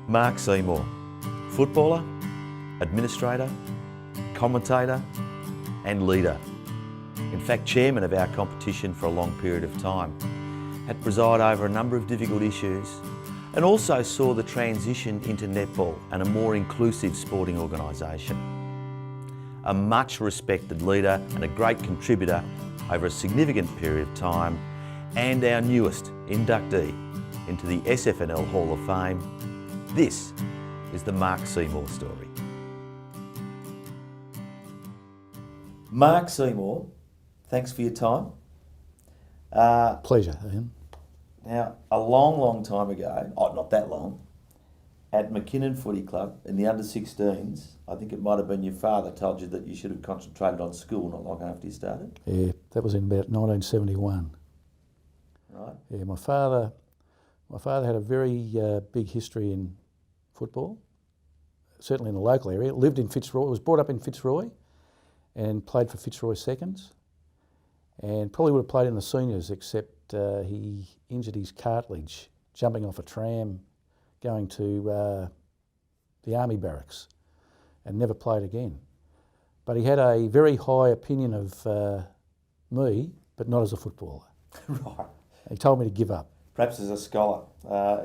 Mark Seymour, footballer, administrator, commentator and leader. In fact, chairman of our competition for a long period of time, had presided over a number of difficult issues and also saw the transition into netball and a more inclusive sporting organisation. A much respected leader and a great contributor over a significant period of time, and our newest inductee into the SFNL Hall of Fame. This is the Mark Seymour story. Mark Seymour, thanks for your time. Pleasure, Ian. Now, a long time ago, not that long, at McKinnon Footy Club in the under-16s, I think it might have been your father told you that you should have concentrated on school not long after you started. Yeah, that was in about 1971. Right. Yeah, my father had a very big history in football, certainly in the local area. Lived in Fitzroy, was brought up in Fitzroy and played for Fitzroy Seconds, and probably would have played in the seniors, except he injured his cartilage jumping off a tram going to the army barracks and never played again. But he had a very high opinion of me, but not as a footballer. Right. He told me to give up. Perhaps as a scholar.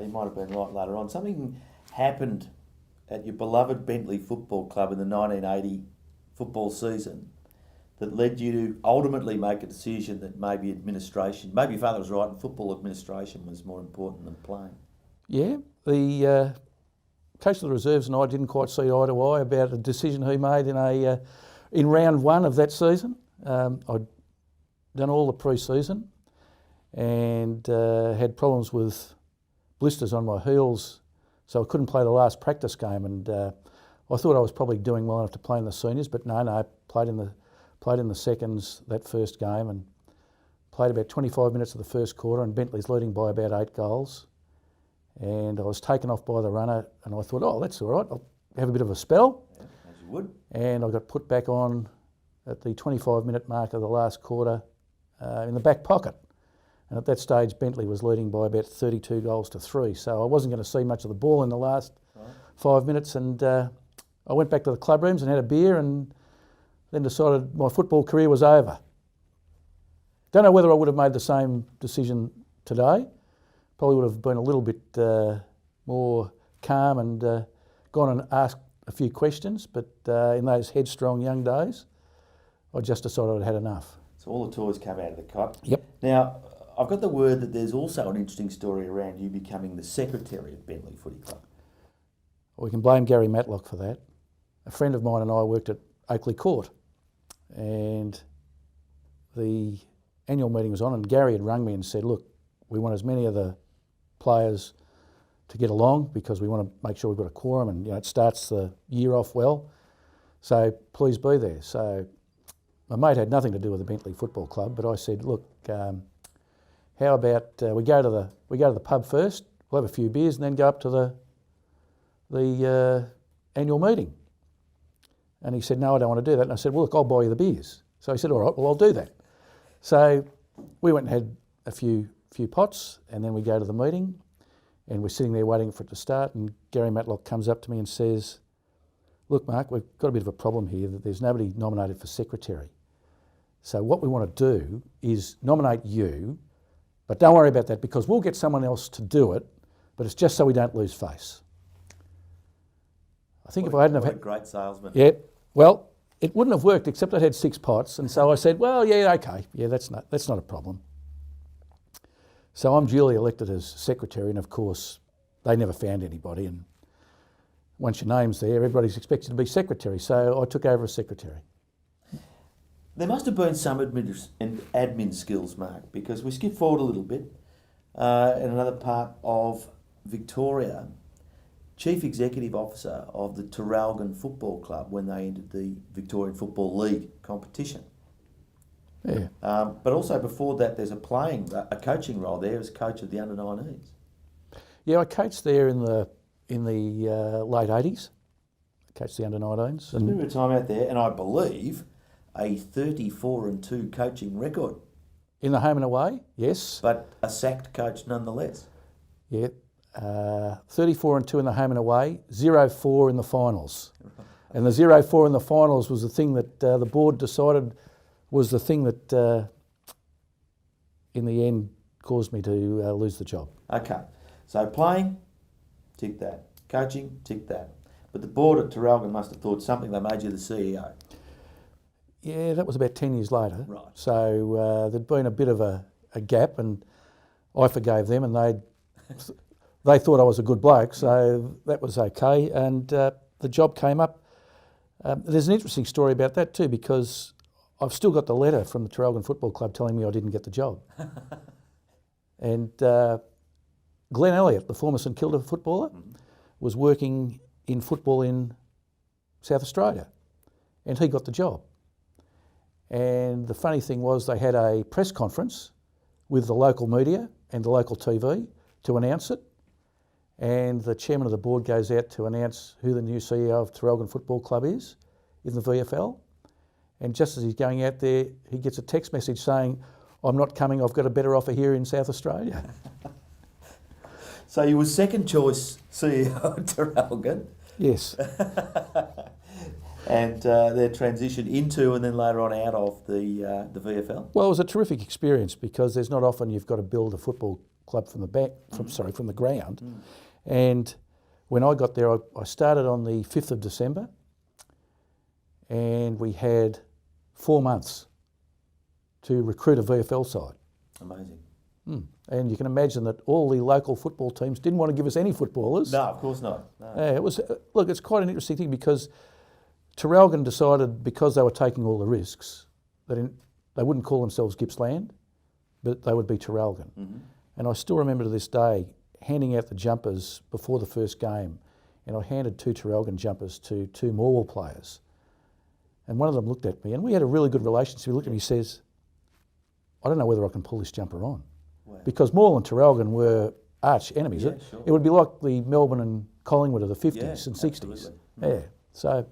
He might have been right later on. Something happened at your beloved Bentley Football Club in the 1980 football season that led you to ultimately make a decision that maybe your father was right, and football administration was more important than playing. Yeah, the coach of the reserves and I didn't quite see eye to eye about a decision he made in round one of that season. I'd done all the pre-season and had problems with blisters on my heels, so I couldn't play the last practice game. And I thought I was probably doing well enough to play in the seniors, but no, played in the seconds that first game and played about 25 minutes of the first quarter, and Bentley's leading by about 8 goals. And I was taken off by the runner, and I thought, oh, that's all right, I'll have a bit of a spell. Yeah, as you would. And I got put back on at the 25-minute mark of the last quarter in the back pocket. And at that stage, Bentley was leading by about 32 goals to 3. So I wasn't going to see much of the ball in the last 5 minutes. And I went back to the club rooms and had a beer, and then decided my football career was over. Don't know whether I would have made the same decision today. Probably would have been a little bit more calm and gone and asked a few questions. But in those headstrong young days, I just decided I'd had enough. So all the toys come out of the cot. Yep. Now, I've got the word that there's also an interesting story around you becoming the secretary of Bentley Footy Club. We can blame Gary Matlock for that. A friend of mine and I worked at Oakley Court, and the annual meeting was on, and Gary had rung me and said, look, we want as many of the players to get along because we want to make sure we've got a quorum, and it starts the year off well, so please be there. So my mate had nothing to do with the Bentley Football Club, but I said, look, how about we go to the pub first, we'll have a few beers and then go up to the annual meeting. And he said, no, I don't want to do that. And I said, well, look, I'll buy you the beers. So he said, all right, well, I'll do that. So we went and had a few pots, and then we go to the meeting, and we're sitting there waiting for it to start, and Gary Matlock comes up to me and says, look, Mark, we've got a bit of a problem here that there's nobody nominated for secretary. So what we want to do is nominate you, but don't worry about that because we'll get someone else to do it, but it's just so we don't lose face. I think if I hadn't have had... a great salesman. Yeah, well, it wouldn't have worked except I'd had 6 pots, and so I said, well, yeah, okay, yeah, that's not a problem. So I'm duly elected as secretary, and of course, they never found anybody, and once your name's there, everybody's expected to be secretary, so I took over as secretary. There must have been some admin skills, Mark, because we skip forward a little bit. In another part of Victoria, Chief Executive Officer of the Traralgon Football Club when they entered the Victorian Football League competition. Yeah. But also before that, there's a coaching role there as coach of the under-19s. Yeah, I coached there in the late 80s. I coached the under-19s. So a bit of time out there, and I believe a 34-2 coaching record. In the home and away, yes. But a sacked coach nonetheless. Yeah. 34-2 in the home and away, 0-4 in the finals. And the 0-4 in the finals was the thing that the board decided was the thing that in the end caused me to lose the job. Okay, so playing, tick that. Coaching, tick that. But the board at Traralgon must have thought something, they made you the CEO. Yeah, that was about 10 years later. Right. So there'd been a bit of a gap, and I forgave them, and they thought I was a good bloke, so that was okay. And the job came up. There's an interesting story about that too, because I've still got the letter from the Traralgon Football Club telling me I didn't get the job. And Glenn Elliott, the former St Kilda footballer, was working in football in South Australia, and he got the job. And the funny thing was, they had a press conference with the local media and the local TV to announce it, and the chairman of the board goes out to announce who the new CEO of Traralgon Football Club is in the VFL, and just as he's going out there, he gets a text message saying, "I'm not coming, I've got a better offer here in South Australia." So you were second choice CEO at Traralgon. Yes. And their transition into and then later on out of the VFL? Well, it was a terrific experience, because there's not often you've got to build a football club from the ground. And when I got there, I started on the 5th of December, and we had 4 months to recruit a VFL side. Amazing. And you can imagine that all the local football teams didn't want to give us any footballers. No, of course not. No. It was, look, it's quite an interesting thing, because Traralgon decided, because they were taking all the risks, that they wouldn't call themselves Gippsland, but they would be Traralgon. And I still remember to this day handing out the jumpers before the first game, and I handed 2 Traralgon jumpers to 2 Morwell players. And one of them looked at me, and we had a really good relationship. He looked at me and says, "I don't know whether I can pull this jumper on." Wow. Because Morwell and Traralgon were arch enemies. Yeah, sure. It would be like the Melbourne and Collingwood of the 50s and 60s. Absolutely. Yeah. So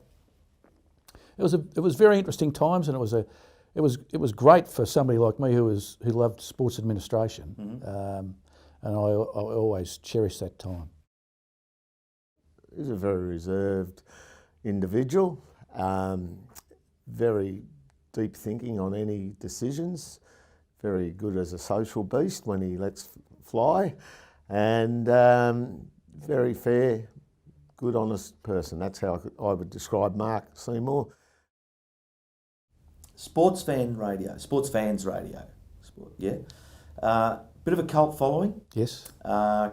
it was very interesting times, and it was great for somebody like me who loved sports administration, and I always cherish that time. He's a very reserved individual, very deep thinking on any decisions, very good as a social beast when he lets fly, and very fair, good, honest person. That's how I would describe Mark Seymour. Sports fans radio, bit of a cult following. Yes.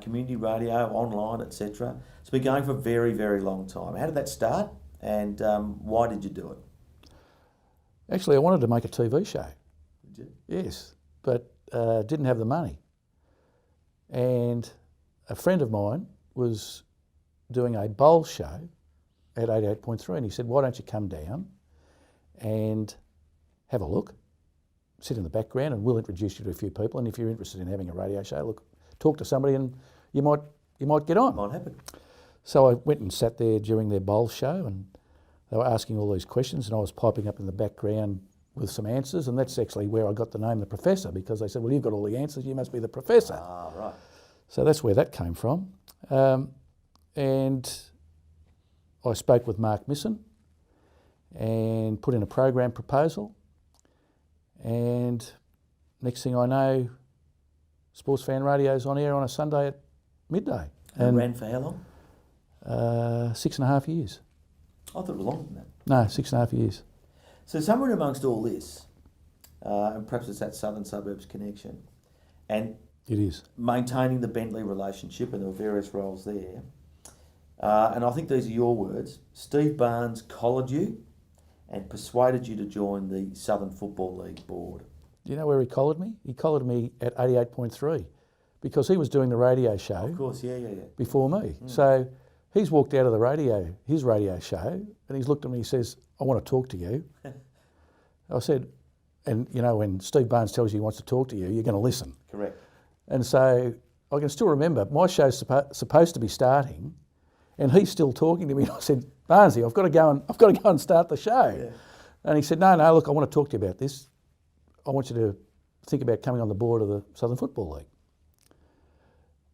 Community radio, online, etc. It's been going for a very, very long time. How did that start, and why did you do it? Actually, I wanted to make a TV show. Did you? Yes, but didn't have the money. And a friend of mine was doing a bowl show at 88.3, and he said, "Why don't you come down and have a look, sit in the background, and we'll introduce you to a few people, and if you're interested in having a radio show, look, talk to somebody and you might get on." Might happen. So I went and sat there during their bowl show, and they were asking all these questions, and I was piping up in the background with some answers, and that's actually where I got the name The Professor, because they said, "Well, you've got all the answers, you must be the Professor." Ah, right. So that's where that came from. And I spoke with Mark Misson and put in a program proposal, and next thing I know, Sports Fan Radio's on air on a Sunday at midday. And ran for how long? 6.5 years. I thought it was longer than that. No, 6.5 years. So somewhere amongst all this, and perhaps it's that southern suburbs connection, and It is. maintaining the Bentley relationship, and there were various roles there, and I think these are your words, Steve Barnes collared you and persuaded you to join the Southern Football League board. Do you know where he collared me? He collared me at 88.3, because he was doing the radio show Of course, yeah. before me. So he's walked out of his radio show, and he's looked at me and he says, "I want to talk to you." I said, and you know, when Steve Barnes tells you he wants to talk to you, you're going to listen. Correct. And so I can still remember my show's supposed to be starting, and he's still talking to me. And I said, "Barnesy, I've got to go and start the show." Yeah. And he said, "No, look, I want to talk to you about this. I want you to think about coming on the board of the Southern Football League."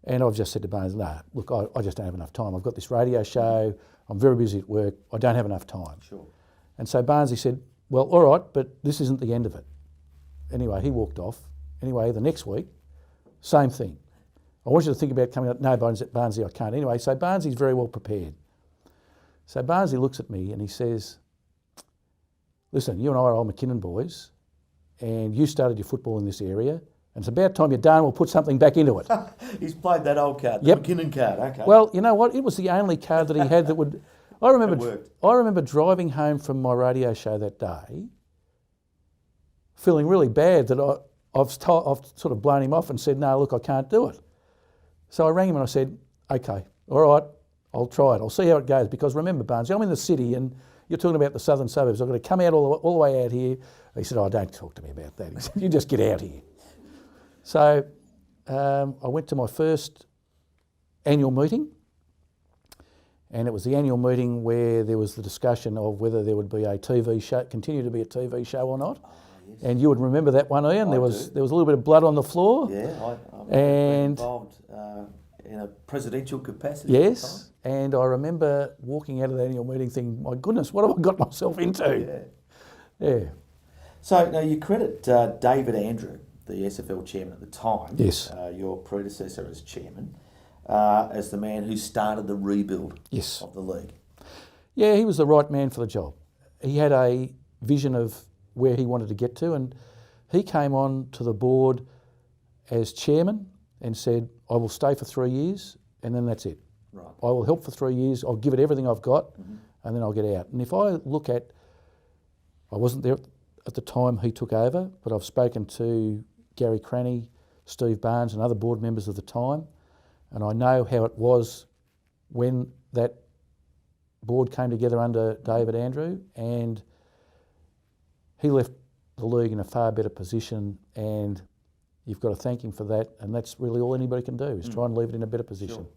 And I've just said to Barnes, no, look, I just don't have enough time. I've got this radio show, I'm very busy at work, I don't have enough time. Sure. And so Barnsley said, well, all right, but this isn't the end of it. Anyway, he walked off. Anyway, the next week, same thing. I want you to think about coming up. No, Barnsley, I can't. Anyway, so Barnsley's very well prepared. So Barnsley looks at me and he says, listen, you and I are old McKinnon boys, and you started your football in this area, and it's about time you're done, we'll put something back into it. He's played that old card, the Yep. McKinnon card, okay. Well, you know what? It was the only card that he had that would... I remember driving home from my radio show that day, feeling really bad that I've sort of blown him off and said, no, look, I can't do it. So I rang him and I said, okay, all right, I'll try it. I'll see how it goes. Because remember, Barnes, I'm in the city and you're talking about the southern suburbs. I've got to come out all the way out here. He said, oh, don't talk to me about that. He said, you just get out here. So I went to my first annual meeting, and it was the annual meeting where there was the discussion of whether there would be a TV show, continue to be a TV show or not. Yes. And you would remember that one, Ian. There was a little bit of blood on the floor. Yeah, I'm involved in a presidential capacity. Yes, and I remember walking out of the annual meeting thinking, my goodness, what have I got myself into? Yeah. So now you credit David Andrew, the SFL chairman at the time, yes, your predecessor as chairman, as the man who started the rebuild yes. of the league. Yeah, he was the right man for the job. He had a vision of where he wanted to get to, and he came on to the board as chairman and said, I will stay for 3 years and then that's it. Right. I will help for 3 years, I'll give it everything I've got, and then I'll get out. And if I look at, I wasn't there at the time he took over, but I've spoken to Gary Cranny, Steve Barnes and other board members of the time, and I know how it was when that board came together under David Andrew, and he left the league in a far better position, and you've got to thank him for that, and that's really all anybody can do, is try and leave it in a better position. Sure.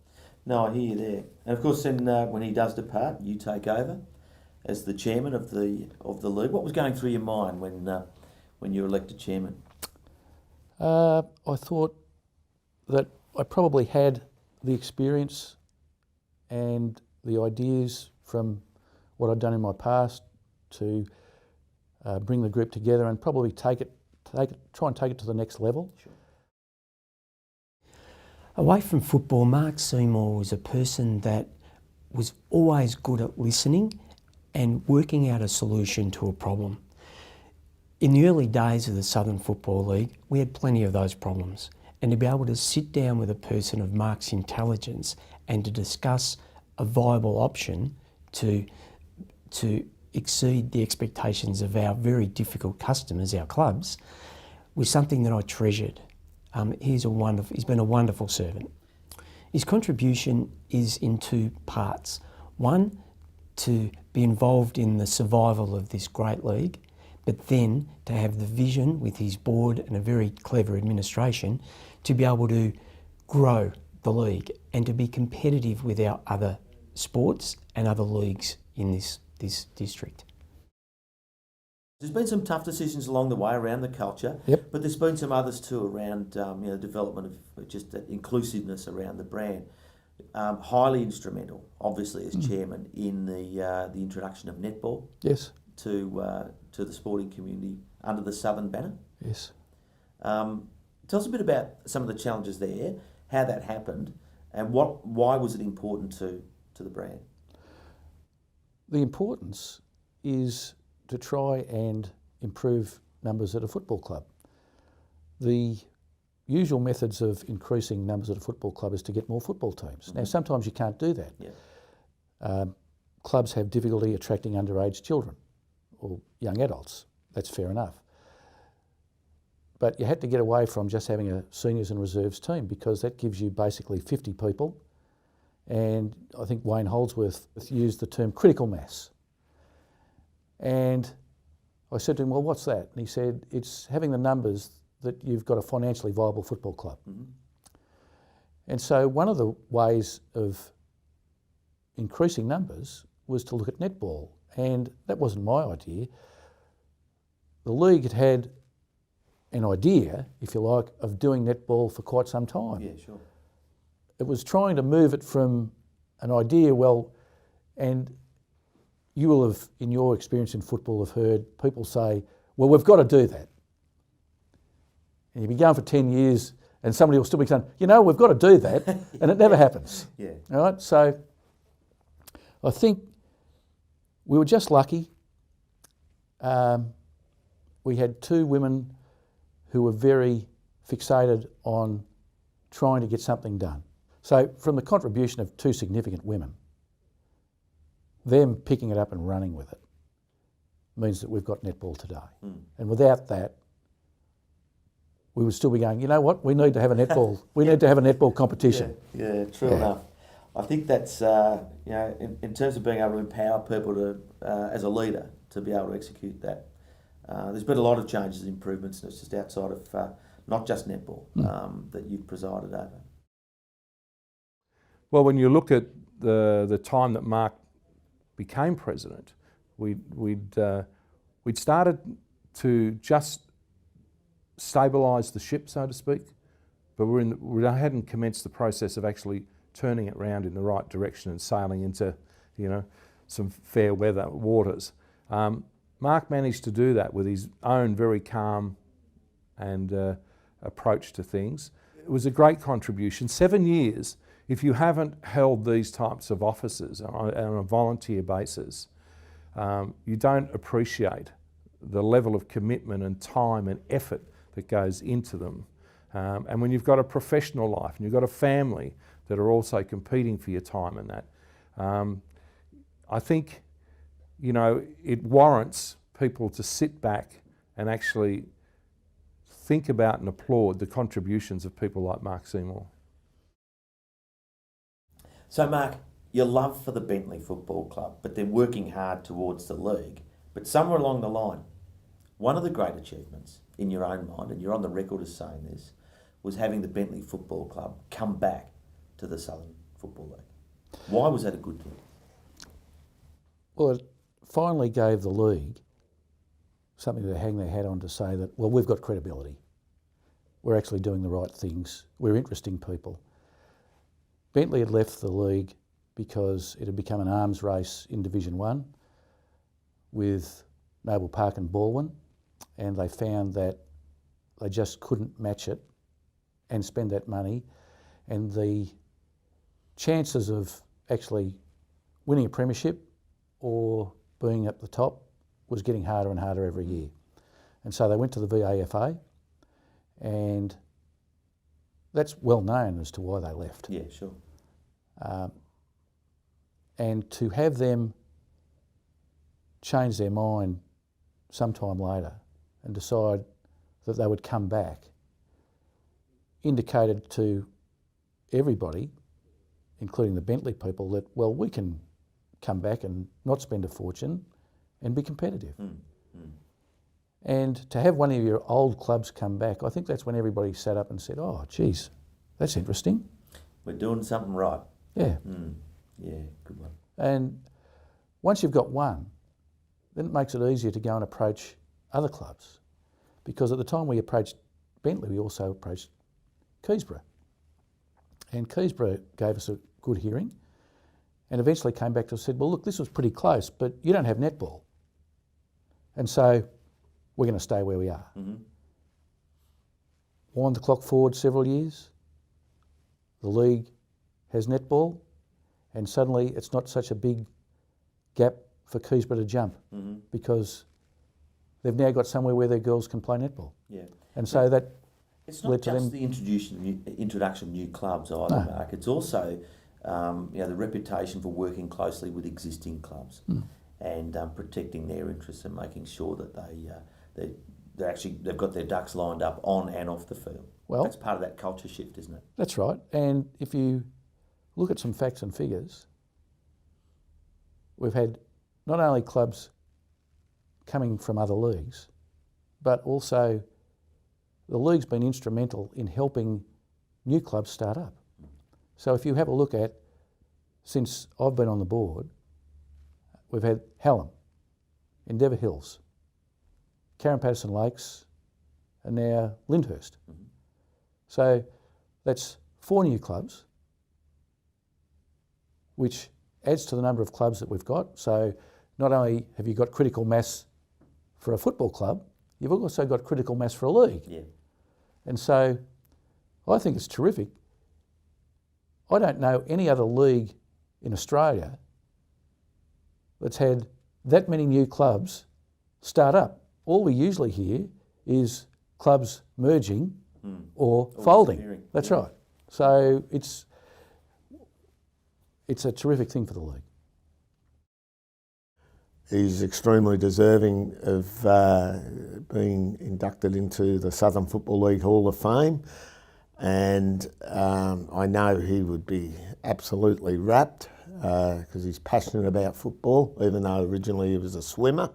No, I hear you there. And of course then when he does depart, you take over as the chairman of the league. What was going through your mind when you were elected chairman? I thought that I probably had the experience and the ideas from what I'd done in my past to bring the group together and probably try and take it to the next level. Sure. Away from football, Mark Seymour was a person that was always good at listening and working out a solution to a problem. In the early days of the Southern Football League, we had plenty of those problems. And to be able to sit down with a person of Mark's intelligence and to discuss a viable option to exceed the expectations of our very difficult customers, our clubs, was something that I treasured. He's been a wonderful servant. His contribution is in two parts. One, to be involved in the survival of this great league, but then to have the vision with his board and a very clever administration to be able to grow the league and to be competitive with our other sports and other leagues in this district. There's been some tough decisions along the way around the culture, but there's been some others too around development of just that inclusiveness around the brand. Highly instrumental, obviously, as chairman in the introduction of netball. Yes. To the sporting community under the Southern banner. Yes. Tell us a bit about some of the challenges there, how that happened, and why was it important to the brand? The importance is to try and improve numbers at a football club. The usual methods of increasing numbers at a football club is to get more football teams. Now, sometimes you can't do that. Yeah. Clubs have difficulty attracting underage children or young adults. That's fair enough. But you had to get away from just having a seniors and reserves team, because that gives you basically 50 people. And I think Wayne Holdsworth used the term critical mass. And I said to him, well, what's that? And he said, it's having the numbers that you've got a financially viable football club. And so one of the ways of increasing numbers was to look at netball. And that wasn't my idea. The league had an idea, if you like, of doing netball for quite some time. Yeah, sure. it was trying to move it from an idea, well, and you will have, in your experience in football, have heard people say, well, we've got to do that. And you've been going for 10 years and somebody will still be saying, we've got to do that, and it never happens. Yeah. All right, so I think we were just lucky. We had two women who were very fixated on trying to get something done. So from the contribution of two significant women, them picking it up and running with it means that we've got netball today. And without that, we would still be going, you know what, we need to have a netball, we need to have a netball competition. Yeah, true enough. I think that's, in terms of being able to empower people to, as a leader, to be able to execute that. There's been a lot of changes and improvements, and it's just outside of not just netball that you've presided over. Well, when you look at the time that Mark became president, we'd started to just stabilise the ship, so to speak, but we hadn't commenced the process of actually turning it round in the right direction and sailing into, some fair weather waters. Mark managed to do that with his own very calm and approach to things. It was a great contribution. 7 years, if you haven't held these types of offices on a volunteer basis, you don't appreciate the level of commitment and time and effort that goes into them. And when you've got a professional life and you've got a family that are also competing for your time and that, I think, it warrants people to sit back and actually think about and applaud the contributions of people like Mark Seymour. So Mark, your love for the Bentley Football Club, but they're working hard towards the league. But somewhere along the line, one of the great achievements in your own mind, and you're on the record as saying this, was having the Bentley Football Club come back to the Southern Football League. Why was that a good thing? Well, it finally gave the league something to hang their hat on to say that, well, we've got credibility. We're actually doing the right things. We're interesting people. Bentley had left the league because it had become an arms race in Division 1 with Noble Park and Baldwin, and they found that they just couldn't match it and spend that money, and the chances of actually winning a premiership or being at the top was getting harder and harder every year. And so they went to the VAFA, and that's well known as to why they left. Yeah, sure. And to have them change their mind sometime later and decide that they would come back indicated to everybody, including the Bentley people, that, well, we can come back and not spend a fortune and be competitive. And to have one of your old clubs come back, I think that's when everybody sat up and said, oh, geez, that's interesting. We're doing something right. Yeah. Yeah, good one. And once you've got one, then it makes it easier to go and approach other clubs. Because at the time we approached Bentley, we also approached Keysborough. And Keysborough gave us a good hearing and eventually came back to us and said, well, look, this was pretty close, but you don't have netball. And so we're going to stay where we are. Wind the clock forward several years, the league has netball, and suddenly it's not such a big gap for Keysborough to jump because they've now got somewhere where their girls can play netball. Yeah. And so that it's not just the introduction of new clubs either, Mark. It's also the reputation for working closely with existing clubs and protecting their interests and making sure that they've got their ducks lined up on and off the field. Well, that's part of that culture shift, isn't it? That's right. And if you look at some facts and figures, we've had not only clubs coming from other leagues, but also the league's been instrumental in helping new clubs start up. So if you have a look at, since I've been on the board, we've had Hallam, Endeavour Hills, Karen Patterson Lakes, and now Lyndhurst. So that's 4 new clubs which adds to the number of clubs that we've got. So not only have you got critical mass for a football club, you've also got critical mass for a league. Yeah. And so I think it's terrific. I don't know any other league in Australia that's had that many new clubs start up. All we usually hear is clubs merging or folding. disappearing. That's right. So it's a terrific thing for the league. He's extremely deserving of being inducted into the Southern Football League Hall of Fame, and I know he would be absolutely rapt because he's passionate about football, even though originally he was a swimmer.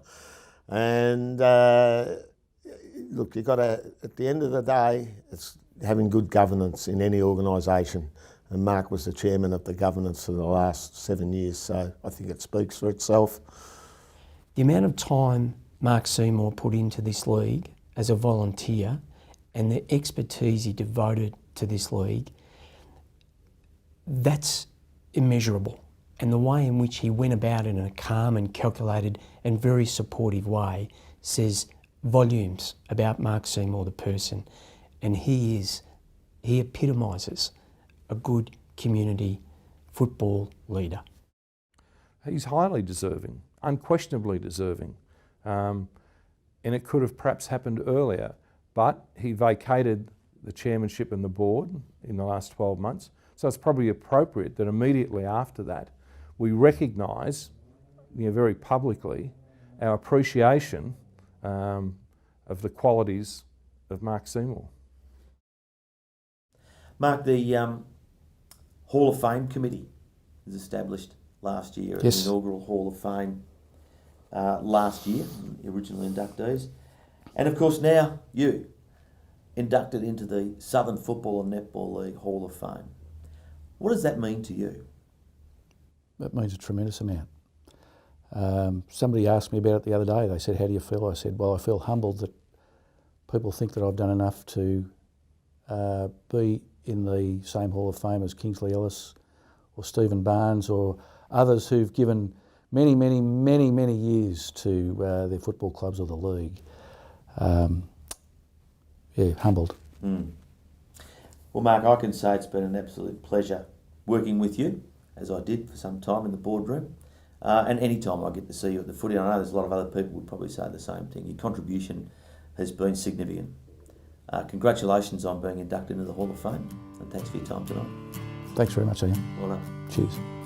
And look, you've got to, at the end of the day, it's having good governance in any organisation. And Mark was the chairman of the governance for the last 7 years, so I think it speaks for itself. The amount of time Mark Seymour put into this league as a volunteer and the expertise he devoted to this league, that's immeasurable. And the way in which he went about it in a calm and calculated and very supportive way says volumes about Mark Seymour, the person. And he epitomises a good community football leader. He's highly deserving, unquestionably deserving. And it could have perhaps happened earlier, but he vacated the chairmanship and the board in the last 12 months. So it's probably appropriate that immediately after that, we recognise, very publicly, our appreciation of the qualities of Mark Seymour. Mark, the Hall of Fame committee was established last year, Yes. the inaugural Hall of Fame last year, the original inductees. And of course now you, inducted into the Southern Football and Netball League Hall of Fame. What does that mean to you? That means a tremendous amount. Somebody asked me about it the other day. They said, how do you feel? I said, well, I feel humbled that people think that I've done enough to be in the same Hall of Fame as Kingsley Ellis or Stephen Barnes or others who've given many, many, many, many years to their football clubs or the league. Humbled. Well, Mark, I can say it's been an absolute pleasure working with you, as I did for some time in the boardroom. And any time I get to see you at the footy, I know there's a lot of other people would probably say the same thing. Your contribution has been significant. Congratulations on being inducted into the Hall of Fame, and thanks for your time tonight. Thanks very much, Ian. Well done. Cheers.